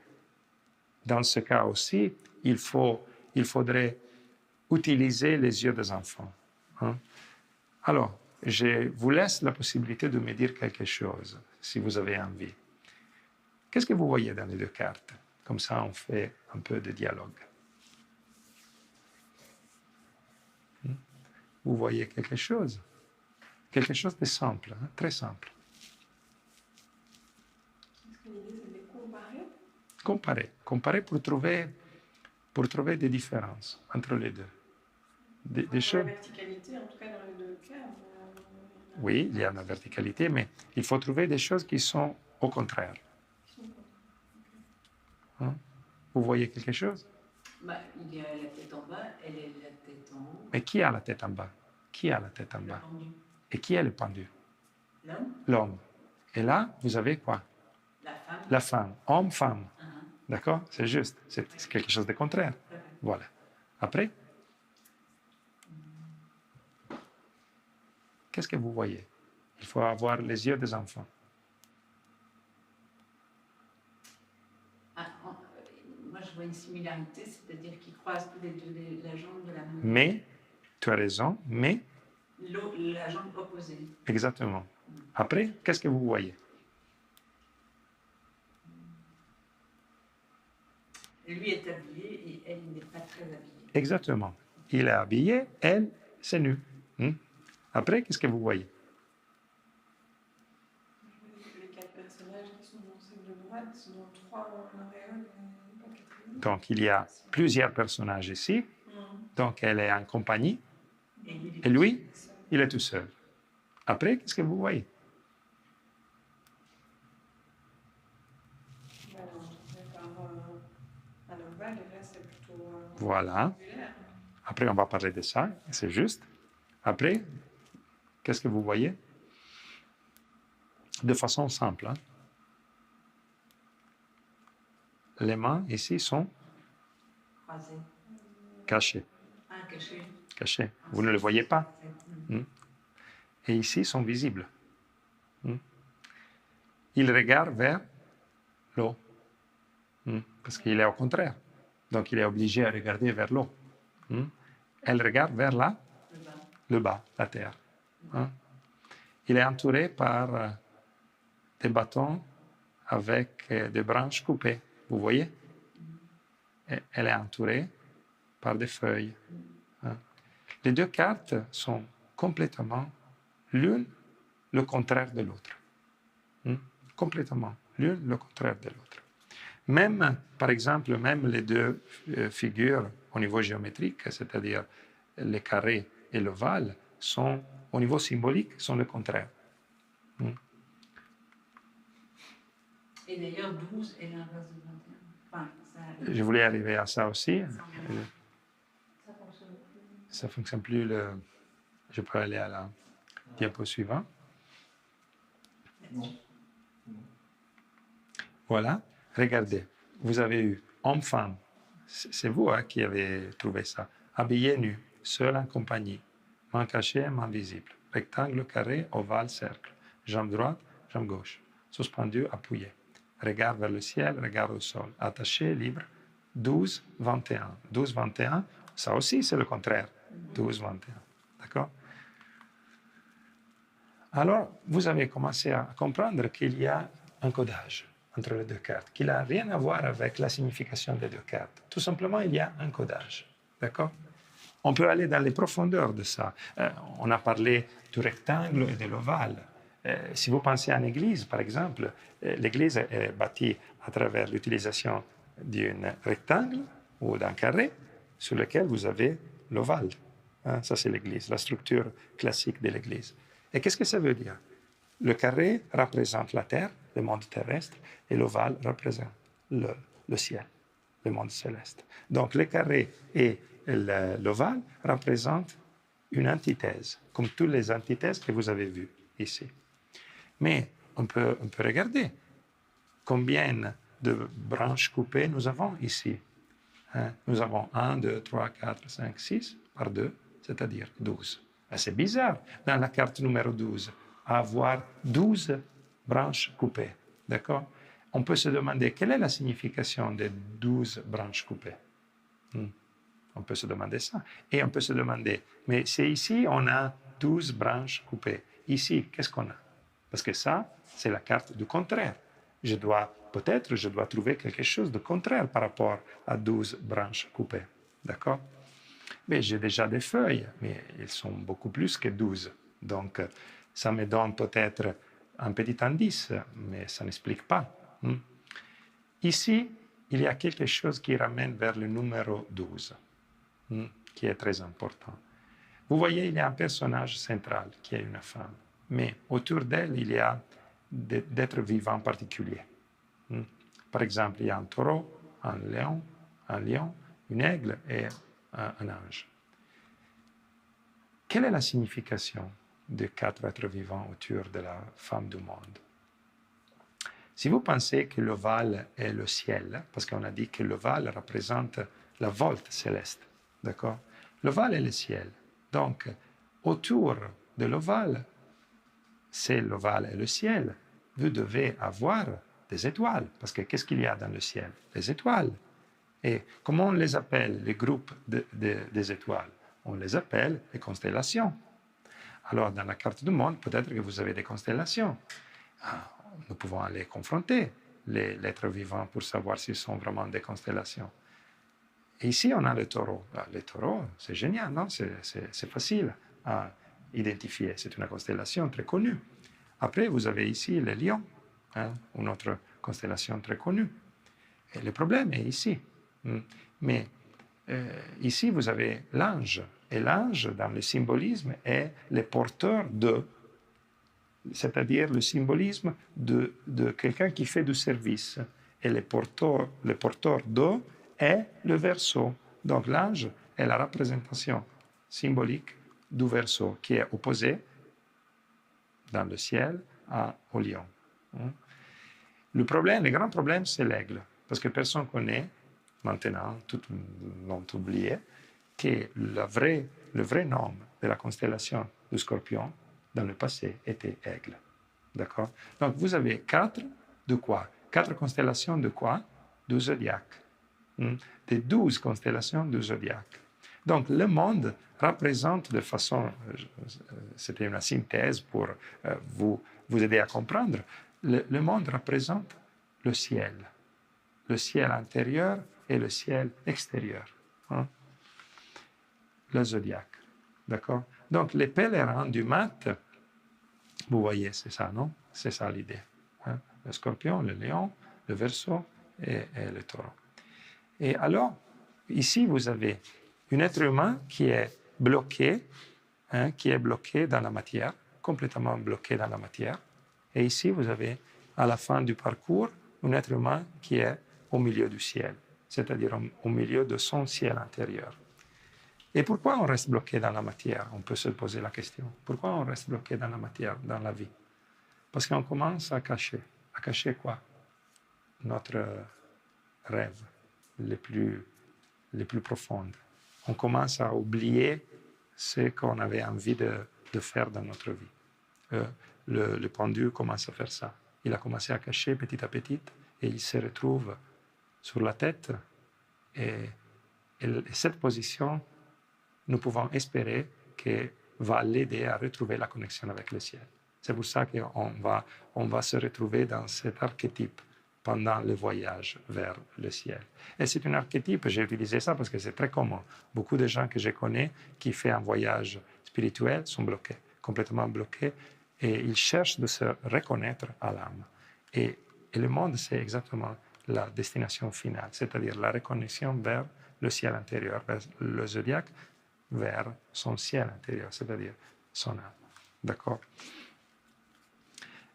Speaker 2: Dans ce cas aussi, il faudrait utiliser les yeux des enfants. Alors, je vous laisse la possibilité de me dire quelque chose, si vous avez envie. Qu'est-ce que vous voyez dans les deux cartes? Comme ça, on fait un peu de dialogue. Vous voyez quelque chose? Quelque chose de simple, très simple.
Speaker 3: Est-ce que l'idée, c'est de les comparer?
Speaker 2: Comparer pour trouver des différences entre les deux. Des choses.
Speaker 3: La verticalité, en tout cas, dans les deux cas.
Speaker 2: Oui, il y a une verticalité, mais il faut trouver des choses qui sont au contraire. Vous voyez quelque chose?
Speaker 4: Il y a la tête en bas, elle est la tête en haut.
Speaker 2: Mais qui a la tête en bas? Qui a la tête en bas?
Speaker 4: Le pendu.
Speaker 2: Et qui est le pendu?
Speaker 4: L'homme.
Speaker 2: L'homme. Et là, vous avez quoi?
Speaker 4: La femme.
Speaker 2: La femme. Homme, femme. D'accord? C'est juste. C'est quelque chose de contraire. Voilà. Après? Qu'est-ce que vous voyez? Il faut avoir les yeux des enfants.
Speaker 4: Moi, je vois une similarité, c'est-à-dire qu'ils croisent tous les deux la jambe de la main.
Speaker 2: Mais, tu as raison, mais...
Speaker 4: La jambe opposée.
Speaker 2: Exactement. Après, qu'est-ce que vous voyez?
Speaker 4: Lui est habillé et elle n'est pas très habillée.
Speaker 2: Exactement. Il est habillé, elle, c'est nu. Après, qu'est-ce que vous voyez?
Speaker 3: Les quatre personnages qui sont dans celle de droite sont dans trois en arrière et pas quatrième.
Speaker 2: Donc, il y a plusieurs personnages ici. Donc, elle est en compagnie. Et lui, il est tout seul. Après, qu'est-ce que vous voyez? Voilà. Après, on va parler de ça, c'est juste. Après, qu'est-ce que vous voyez? De façon simple. Les mains ici sont
Speaker 4: Croisé.
Speaker 2: cachées.
Speaker 4: Ah, caché.
Speaker 2: Cachées. Vous ne le voyez pas.
Speaker 4: Mm.
Speaker 2: Et ici sont visibles. Il regarde vers l'eau. Parce qu'il est au contraire. Donc il est obligé à regarder vers l'eau. Elle regarde vers là, le bas, la terre. Il est entouré par des bâtons avec des branches coupées. Vous voyez? Et elle est entourée par des feuilles. Les deux cartes sont complètement l'une le contraire de l'autre. Complètement l'une le contraire de l'autre. Même, par exemple, même les deux figures au niveau géométrique, c'est-à-dire les carrés et l'ovale, sont au niveau symbolique, sont le contraire.
Speaker 4: Et d'ailleurs, 12 est l'inverse de 21. Enfin, ça...
Speaker 2: Je voulais arriver à ça aussi.
Speaker 4: Ça fonctionne plus.
Speaker 2: Ça ne fonctionne plus. Je peux aller à la diapo suivante.
Speaker 5: Non.
Speaker 2: Voilà. Regardez. Vous avez eu homme-femme. C'est vous qui avez trouvé ça. Habillé nu, seul en compagnie. Main cachée, main visible. Rectangle, carré, ovale, cercle. Jambe droite, jambe gauche. Suspendu, appuyé. Regard vers le ciel, regard au sol. Attaché, libre. 12, 21. 12, 21, ça aussi c'est le contraire. 12, 21. D'accord? Alors, vous avez commencé à comprendre qu'il y a un codage entre les deux cartes, qu'il n'a rien à voir avec la signification des deux cartes. Tout simplement, il y a un codage. D'accord? On peut aller dans les profondeurs de ça. On a parlé du rectangle et de l'ovale. Si vous pensez à une église, par exemple, l'église est bâtie à travers l'utilisation d'un rectangle ou d'un carré sur lequel vous avez l'ovale. Ça, c'est l'église, la structure classique de l'église. Et qu'est-ce que ça veut dire? Le carré représente la terre, le monde terrestre, et l'ovale représente le ciel, le monde céleste. Donc, le carré et l'ovale représentent une antithèse, comme toutes les antithèses que vous avez vues ici. Mais on peut regarder combien de branches coupées nous avons ici. Nous avons 1, 2, 3, 4, 5, 6 par 2, c'est-à-dire 12. C'est bizarre, dans la carte numéro 12, avoir 12 branches coupées. D'accord? On peut se demander quelle est la signification des 12 branches coupées. On peut se demander ça. Et on peut se demander, mais c'est ici, on a 12 branches coupées. Ici, qu'est-ce qu'on a? Parce que ça, c'est la carte du contraire. Peut-être, je dois trouver quelque chose de contraire par rapport à 12 branches coupées. D'accord? Mais j'ai déjà des feuilles, mais elles sont beaucoup plus que 12. Donc, ça me donne peut-être un petit indice, mais ça n'explique pas. Ici, il y a quelque chose qui ramène vers le numéro 12, qui est très important. Vous voyez, il y a un personnage central qui est une femme, mais autour d'elle, il y a d'êtres vivants particuliers. Par exemple, il y a un taureau, un lion, une aigle et un ange. Quelle est la signification des 4 êtres vivants autour de la femme du monde? Si vous pensez que l'ovale est le ciel, parce qu'on a dit que l'ovale représente la volte céleste, d'accord? L'ovale est le ciel. Donc, autour de l'ovale, c'est l'ovale et le ciel, vous devez avoir des étoiles, parce que qu'est-ce qu'il y a dans le ciel? Les étoiles. Et comment on les appelle, les groupes des étoiles? On les appelle les constellations. Alors, dans la carte du monde, peut-être que vous avez des constellations. Nous pouvons aller confronter les êtres vivants pour savoir s'ils sont vraiment des constellations. Et ici, on a le taureau. Le taureau, c'est génial, non? C'est facile à identifier. C'est une constellation très connue. Après, vous avez ici le lion, une autre constellation très connue. Et le problème est ici. Mais ici, vous avez l'ange. Et l'ange, dans le symbolisme, est le porteur de, c'est-à-dire le symbolisme de quelqu'un qui fait du service. Et le porteur de est le Verseau. Donc l'ange est la représentation symbolique du Verseau, qui est opposé dans le ciel au lion. Le grand problème, c'est l'aigle. Parce que personne ne connaît, maintenant, tout l'ont oublié, que le vrai nom de la constellation du Scorpion dans le passé était Aigle. D'accord? Donc vous avez 4 de quoi? 4 constellations de quoi? Du zodiaque. Des 12 constellations du zodiaque. Donc le monde représente de façon, c'était une synthèse pour vous aider à comprendre, le monde représente le ciel intérieur et le ciel extérieur. Le zodiaque. D'accord? Donc les pèlerins du mat, vous voyez, c'est ça, non? C'est ça l'idée. Le Scorpion, le Lion, le Verseau et le Taureau. Et alors, ici, vous avez un être humain qui est bloqué dans la matière, complètement bloqué dans la matière. Et ici, vous avez, à la fin du parcours, un être humain qui est au milieu du ciel, c'est-à-dire au milieu de son ciel intérieur. Et pourquoi on reste bloqué dans la matière? On peut se poser la question. Pourquoi on reste bloqué dans la matière, dans la vie? Parce qu'on commence à cacher. À cacher quoi? Notre rêve les plus profondes. On commence à oublier ce qu'on avait envie de faire dans notre vie. Le pendu commence à faire ça. Il a commencé à cacher petit à petit et il se retrouve sur la tête. Et cette position, nous pouvons espérer qu'elle va l'aider à retrouver la connexion avec le ciel. C'est pour ça qu'on va se retrouver dans cet archétype pendant le voyage vers le ciel. Et c'est un archétype, j'ai utilisé ça parce que c'est très commun. Beaucoup de gens que je connais qui font un voyage spirituel sont bloqués, complètement bloqués, et ils cherchent de se reconnaître à l'âme. Et le monde, c'est exactement la destination finale, c'est-à-dire la reconnexion vers le ciel intérieur, vers le zodiaque, vers son ciel intérieur, c'est-à-dire son âme. D'accord?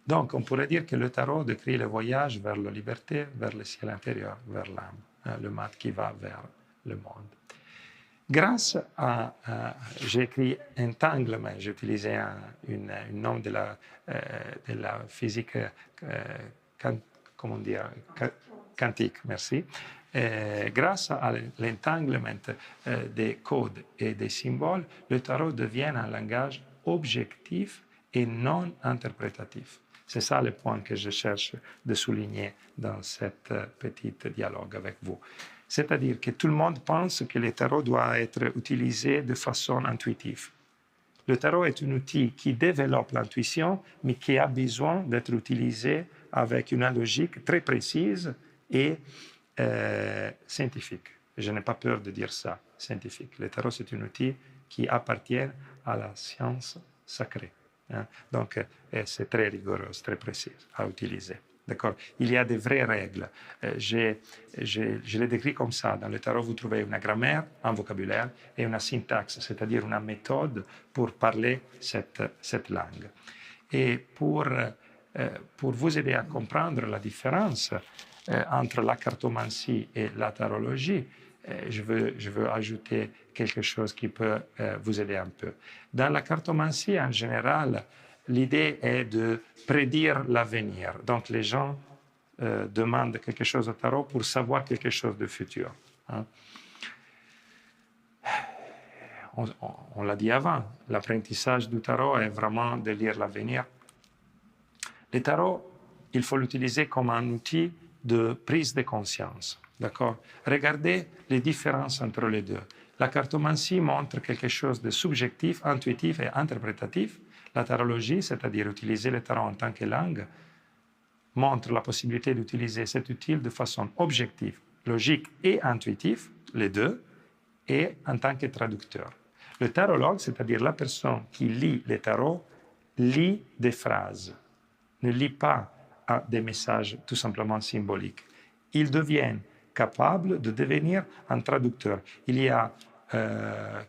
Speaker 2: Donc, on pourrait dire que le tarot décrit le voyage vers la liberté, vers le ciel intérieur, vers l'âme, le mat qui va vers le monde. Grâce à, j'ai écrit entanglement, j'ai utilisé un nom de la physique, comment dire, quantique, merci. Grâce à l'entanglement des codes et des symboles, le tarot devient un langage objectif et non interprétatif. C'est ça le point que je cherche de souligner dans cette petite dialogue avec vous. C'est-à-dire que tout le monde pense que le tarot doit être utilisé de façon intuitive. Le tarot est un outil qui développe l'intuition, mais qui a besoin d'être utilisé avec une logique très précise et scientifique. Je n'ai pas peur de dire ça, scientifique. Le tarot, c'est un outil qui appartient à la science sacrée. Donc, c'est très rigoureux, très précis à utiliser. D'accord? Il y a des vraies règles. Je les décris comme ça. Dans le tarot, vous trouvez une grammaire, un vocabulaire et une syntaxe, c'est-à-dire une méthode pour parler cette langue. Et pour vous aider à comprendre la différence entre la cartomancie et la tarologie, je veux ajouter quelque chose qui peut vous aider un peu. Dans la cartomancie, en général, l'idée est de prédire l'avenir. Donc, les gens demandent quelque chose au tarot pour savoir quelque chose de futur. On l'a dit avant, l'apprentissage du tarot est vraiment de lire l'avenir. Le tarot, il faut l'utiliser comme un outil de prise de conscience. D'accord? Regardez les différences entre les deux. La cartomancie montre quelque chose de subjectif, intuitif et interprétatif. La tarologie, c'est-à-dire utiliser le tarot en tant que langue, montre la possibilité d'utiliser cet outil de façon objective, logique et intuitive, les deux, et en tant que traducteur. Le tarologue, c'est-à-dire la personne qui lit les tarots, lit des phrases, ne lit pas des messages tout simplement symboliques. Ils deviennent capables de devenir un traducteur. Il y a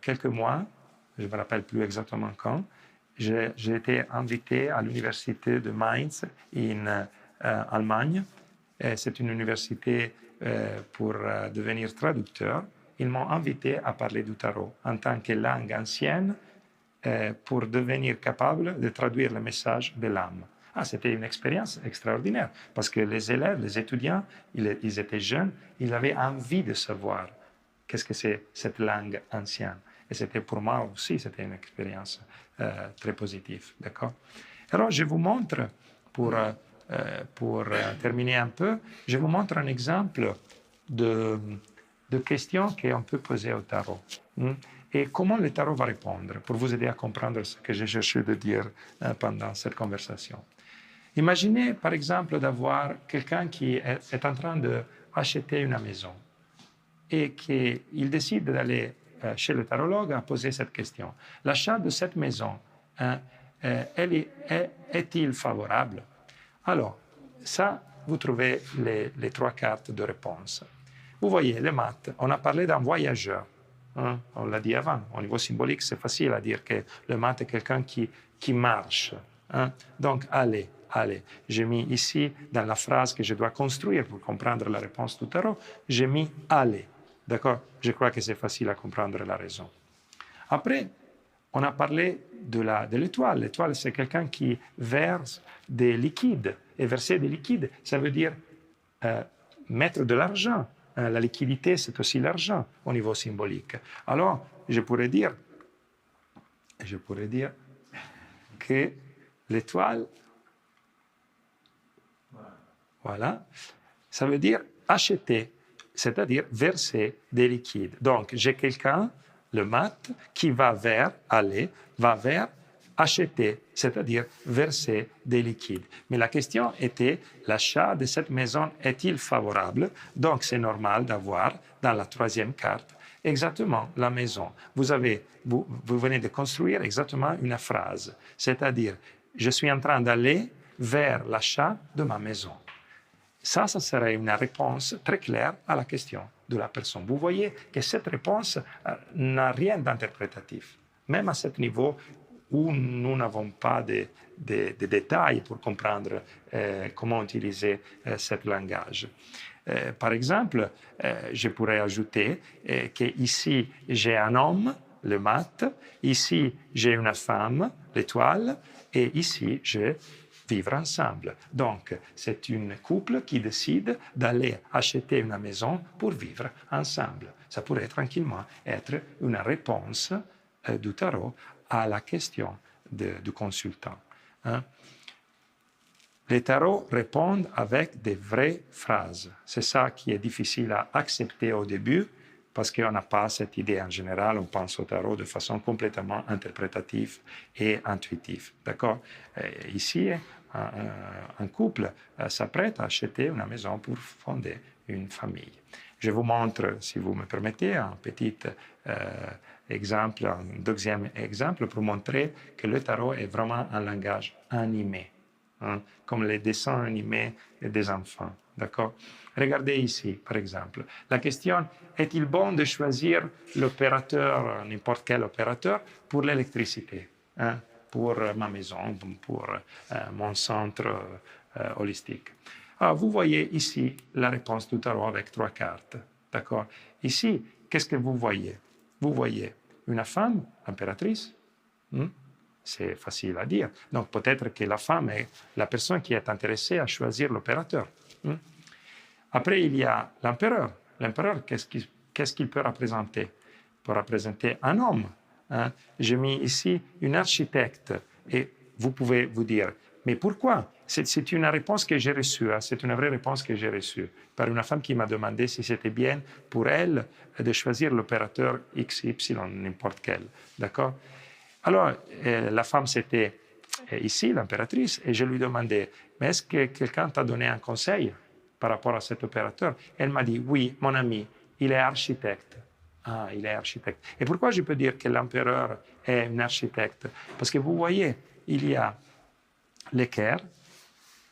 Speaker 2: quelques mois, je ne me rappelle plus exactement quand, j'ai été invité à l'université de Mainz en Allemagne. C'est une université pour devenir traducteur. Ils m'ont invité à parler du tarot en tant que langue ancienne pour devenir capable de traduire le message de l'âme. Ah, c'était une expérience extraordinaire parce que les élèves, les étudiants, ils étaient jeunes, ils avaient envie de savoir qu'est-ce que c'est cette langue ancienne. Et c'était pour moi aussi, c'était une expérience très positive. D'accord? Alors, je vous montre, pour terminer un peu, je vous montre un exemple de questions qu'on peut poser au tarot. Et comment le tarot va répondre, pour vous aider à comprendre ce que j'ai cherché de dire pendant cette conversation. Imaginez, par exemple, d'avoir quelqu'un qui est en train d'acheter une maison et qu'il décide d'aller chez le tarologue à poser cette question. L'achat de cette maison, est-il favorable? Alors, ça, vous trouvez les 3 cartes de réponse. Vous voyez, le mat, on a parlé d'un voyageur. On l'a dit avant, au niveau symbolique, c'est facile à dire que le mat est quelqu'un qui marche. Donc, allez. J'ai mis ici, dans la phrase que je dois construire pour comprendre la réponse du tarot, j'ai mis allez. D'accord? Je crois que c'est facile à comprendre la raison. Après, on a parlé de l'étoile. L'étoile, c'est quelqu'un qui verse des liquides. Et verser des liquides, ça veut dire mettre de l'argent. La liquidité, c'est aussi l'argent au niveau symbolique. Alors, je pourrais dire que l'étoile, voilà, ça veut dire acheter, c'est-à-dire verser des liquides. Donc, j'ai quelqu'un, le mat, qui va vers acheter, c'est-à-dire verser des liquides. Mais la question était, l'achat de cette maison est-il favorable? Donc, c'est normal d'avoir, dans la 3e carte, exactement la maison. Vous venez de construire exactement une phrase, c'est-à-dire, je suis en train d'aller vers l'achat de ma maison. Ça serait une réponse très claire à la question de la personne. Vous voyez que cette réponse n'a rien d'interprétatif. Même à ce niveau où nous n'avons pas de détails pour comprendre comment utiliser ce langage. Par exemple, je pourrais ajouter qu'ici, j'ai un homme, le mat, ici, j'ai une femme, l'étoile, et ici, je vivre ensemble. Donc, c'est une couple qui décide d'aller acheter une maison pour vivre ensemble. Ça pourrait tranquillement être une réponse du tarot à la question du consultant. Les tarots répondent avec des vraies phrases. C'est ça qui est difficile à accepter au début, parce qu'on n'a pas cette idée en général, on pense au tarot de façon complètement interprétative et intuitive. D'accord? Ici, un couple s'apprête à acheter une maison pour fonder une famille. Je vous montre, si vous me permettez, un petit exemple, un 2e exemple pour montrer que le tarot est vraiment un langage animé, comme les dessins animés des enfants. D'accord? Regardez ici, par exemple. La question, est-il bon de choisir l'opérateur, n'importe quel opérateur, pour l'électricité, pour ma maison, pour mon centre holistique? Alors, vous voyez ici la réponse du tarot avec 3 cartes. D'accord? Ici, qu'est-ce que vous voyez? Vous voyez une femme, impératrice. C'est facile à dire. Donc, peut-être que la femme est la personne qui est intéressée à choisir l'opérateur. Après, il y a l'empereur. L'empereur, qu'est-ce qu'il peut représenter? Il peut représenter un homme. J'ai mis ici une architecte. Et vous pouvez vous dire, mais pourquoi? C'est une réponse que j'ai reçue. C'est une vraie réponse que j'ai reçue par une femme qui m'a demandé si c'était bien pour elle de choisir l'opérateur XY, n'importe quel. D'accord? Alors, la femme, c'était ici, l'impératrice, et je lui demandais, mais est-ce que quelqu'un t'a donné un conseil par rapport à cet opérateur? Elle m'a dit, oui, mon ami, il est architecte. Ah, il est architecte. Et pourquoi je peux dire que l'empereur est un architecte? Parce que vous voyez, il y a l'équerre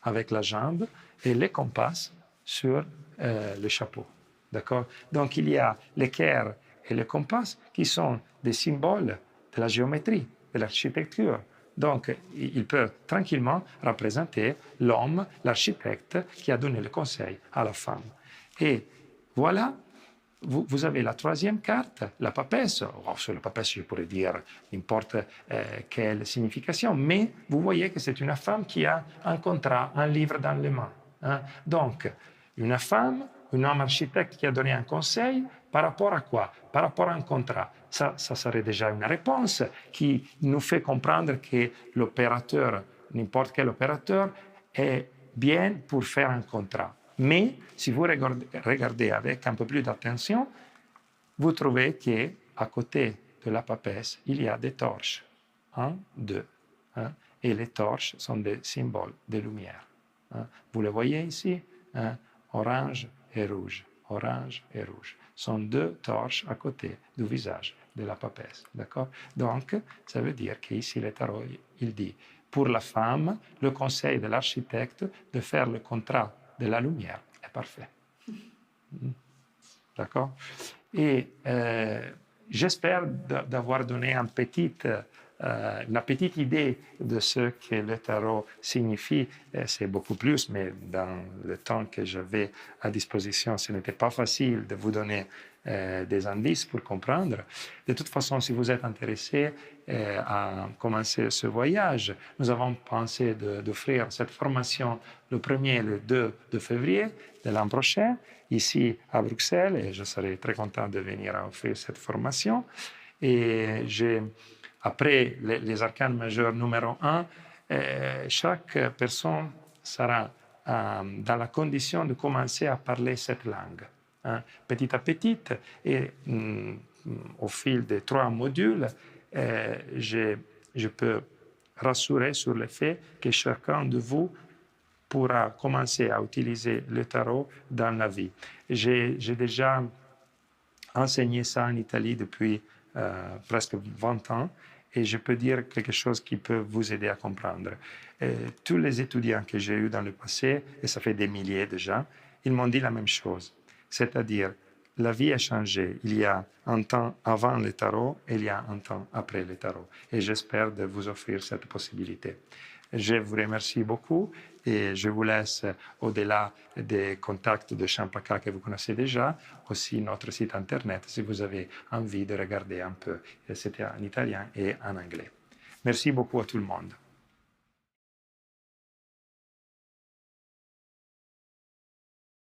Speaker 2: avec la jambe et les compas sur le chapeau. D'accord? Donc, il y a l'équerre et le compas qui sont des symboles de la géométrie, de l'architecture. Donc, il peut tranquillement représenter l'homme, l'architecte, qui a donné le conseil à la femme. Et voilà vous avez la troisième carte, la papesse. Sur la papesse, je pourrais dire n'importe quelle signification, mais vous voyez que c'est une femme qui a un contrat, un livre dans les mains. Hein. Donc, une femme, un homme architecte qui a donné un conseil par rapport à quoi? Par rapport à un contrat. Ça serait déjà une réponse qui nous fait comprendre que l'opérateur, n'importe quel opérateur, est bien pour faire un contrat. Mais si vous regardez avec un peu plus d'attention, vous trouvez qu'à côté de la papesse, il y a des torches. 1, 2. Hein, et les torches sont des symboles de lumière. Hein. Vous le voyez ici? Hein, orange et rouge. Orange et rouge. Sont deux torches à côté du visage de la papesse. D'accord? Donc, ça veut dire qu'ici, le tarot, il dit, pour la femme, le conseil de l'architecte de faire le contrat de la lumière est parfait. D'accord? Et j'espère d'avoir donné une petite idée de ce que le tarot signifie. C'est beaucoup plus, mais dans le temps que j'avais à disposition, ce n'était pas facile de vous donner des indices pour comprendre. De toute façon, si vous êtes intéressé à commencer ce voyage, nous avons pensé d'offrir cette formation le 1er et le 2 de février de l'an prochain, ici à Bruxelles, et je serai très content de venir offrir cette formation. Et après les arcanes majeurs numéro 1, chaque personne sera dans la condition de commencer à parler cette langue. Hein, petit à petit, et au fil des 3 modules, je peux rassurer sur le fait que chacun de vous pourra commencer à utiliser le tarot dans la vie. J'ai déjà enseigné ça en Italie depuis presque 20 ans, et je peux dire quelque chose qui peut vous aider à comprendre. Tous les étudiants que j'ai eus dans le passé, et ça fait des milliers déjà, ils m'ont dit la même chose. C'est-à-dire, la vie a changé. Il y a un temps avant le tarot et il y a un temps après le tarot. Et j'espère de vous offrir cette possibilité. Je vous remercie beaucoup et je vous laisse, au-delà des contacts de Champaka que vous connaissez déjà, aussi notre site internet si vous avez envie de regarder un peu. C'était en italien et en anglais. Merci beaucoup à tout le monde.